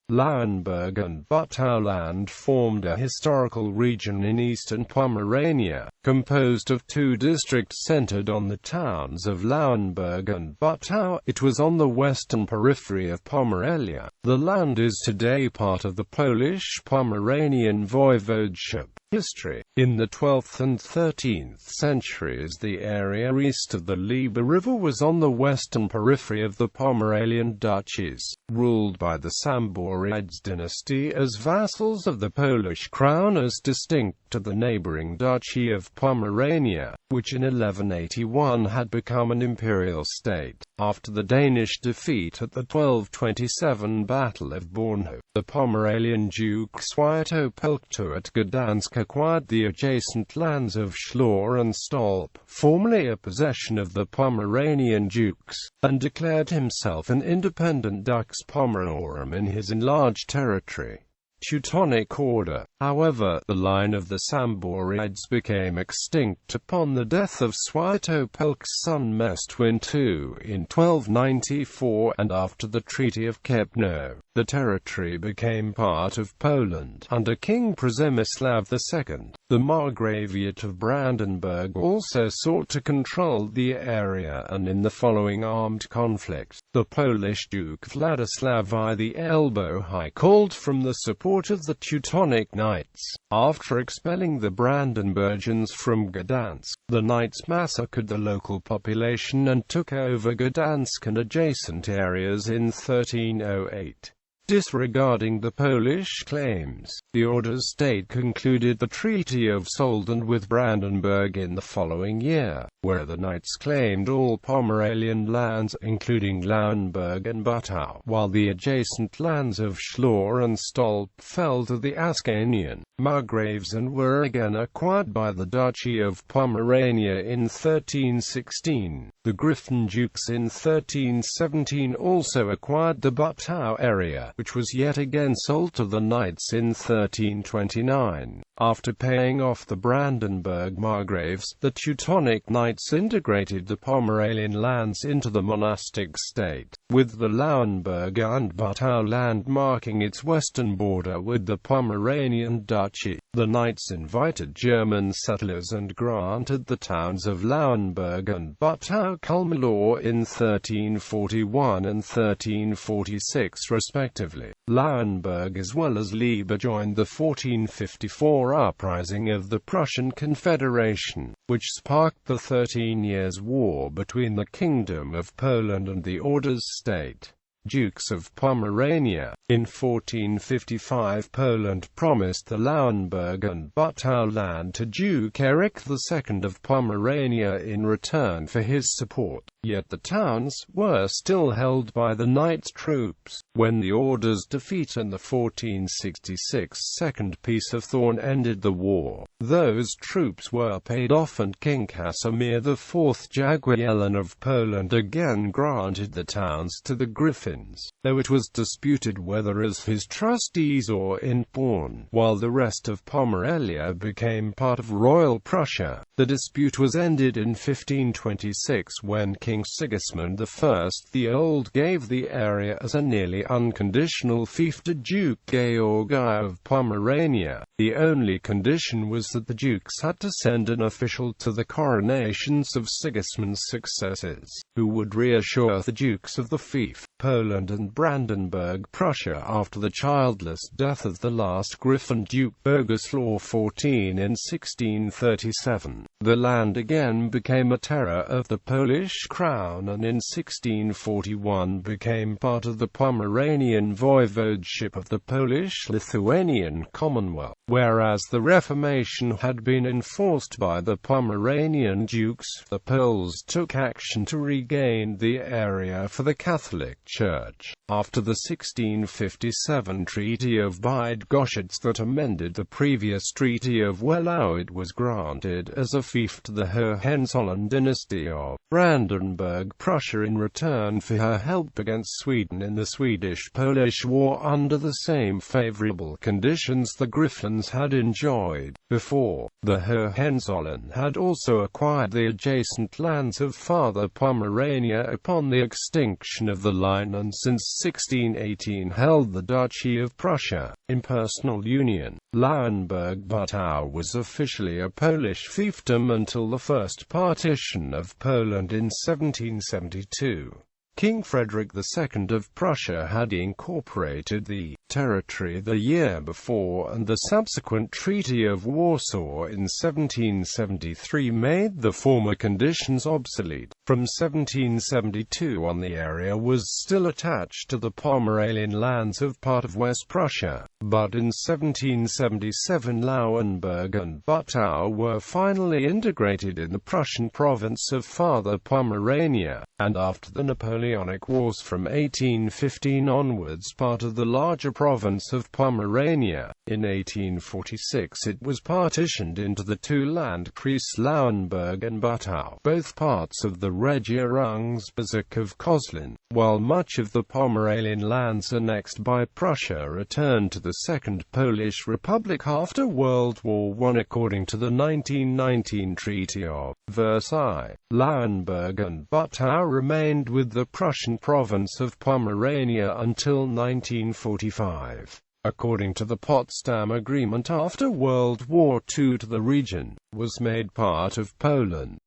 Lauenburg and Bütow Land formed a historical region in eastern Pomerania, composed of two districts centered on the towns of Lauenburg and Bütow. It was on the western periphery of Pomerelia. The land is today part of the Polish Pomeranian Voivodeship. History. In the 12th and 13th centuries, the area east of the Liebe River was on the western periphery of the Pomeranian duchies, ruled by the Samborides dynasty as vassals of the Polish crown, as distinct to the neighboring Duchy of Pomerania, which in 1181 had become an imperial state. After the Danish defeat at the 1227 Battle of Bornau, the Pomeranian Duke Świętopełk at Gdansk acquired the adjacent lands of Schlor and Stolp, formerly a possession of the Pomeranian dukes, and declared himself an independent Dux Pomerarum in his enlarged territory. Teutonic Order. However, the line of the Samborides became extinct upon the death of Świętopełk's son Mestwin II in 1294, and after the Treaty of Kępno, the territory became part of Poland under King Przemysław II. The Margraviate of Brandenburg also sought to control the area, and in the following armed conflict, the Polish Duke Władysław I the Elbow High called from the support of the Teutonic Knights. After expelling the Brandenburgians from Gdansk, the Knights massacred the local population and took over Gdansk and adjacent areas in 1308. Disregarding the Polish claims, the Order's state concluded the Treaty of Solden with Brandenburg in the following year, where the Knights claimed all Pomeranian lands, including Lauenburg and Bütow, while the adjacent lands of Schlor and Stolp fell to the Ascanian Margraves and were again acquired by the Duchy of Pomerania in 1316. The Griffin Dukes in 1317 also acquired the Bütow area, which was yet again sold to the Knights in 1329. After paying off the Brandenburg Margraves, the Teutonic Knights integrated the Pomeranian lands into the monastic state, with the Lauenburg and Bütow land marking its western border with the Pomeranian Duchy. The Knights invited German settlers and granted the towns of Lauenburg and Bütow common law in 1341 and 1346 respectively. Lauenburg as well as Liebe joined the 1454 uprising of the Prussian Confederation, which sparked the 13 Years' War between the Kingdom of Poland and the Order's state. Dukes of Pomerania. In 1455 Poland promised the Lauenburg and Bütow land to Duke Erich II of Pomerania in return for his support, yet the towns were still held by the Knights' troops. When the Order's defeat and the 1466 Second Peace of Thorn ended the war, those troops were paid off and King Casimir IV Jagiellon of Poland again granted the towns to the Griffins, though it was disputed whether as his trustees or in pawn. While the rest of Pomerelia became part of Royal Prussia, the dispute was ended in 1526 when King Sigismund I the Old gave the area as a nearly unconditional fief to Duke Georg I of Pomerania. The only condition was that the dukes had to send an official to the coronations of Sigismund's successors, who would reassure the dukes of the fief. Poland and Brandenburg Prussia. After the childless death of the last Griffin Duke Boguslaw XIV in 1637, the land again became a terror of the Polish crown and in 1641 became part of the Pomeranian Voivodeship of the Polish-Lithuanian Commonwealth. Whereas the Reformation had been enforced by the Pomeranian dukes, the Poles took action to regain the area for the Catholic Church. After the 1657 Treaty of Bydgoszcz that amended the previous Treaty of Wehlau, it was granted as a fief to the Hohenzollern dynasty of Brandenburg. Lauenburg Prussia in return for her help against Sweden in the Swedish-Polish War under the same favorable conditions the Griffins had enjoyed before. The Hohenzollern had also acquired the adjacent lands of Father Pomerania upon the extinction of the line and since 1618 held the Duchy of Prussia, in personal union. Lauenburg-Bütow was officially a Polish fiefdom until the first partition of Poland in 1772. King Frederick II of Prussia had incorporated the territory the year before, and the subsequent Treaty of Warsaw in 1773 made the former conditions obsolete. From 1772 on, the area was still attached to the Pomeranian lands of part of West Prussia, but in 1777 Lauenburg and Bütow were finally integrated in the Prussian province of Father Pomerania, and after the Napoleonic Wars from 1815 onwards part of the larger province of Pomerania. In 1846 it was partitioned into the two landkreise Lauenburg and Bütow, both parts of the Regierungsbezirk of Koslin, while much of the Pomeranian lands annexed by Prussia returned to the Second Polish Republic after World War I. According to the 1919 Treaty of Versailles, Lauenburg and Bütow remained with the Prussian province of Pomerania until 1945. According to the Potsdam Agreement after World War II, the region was made part of Poland.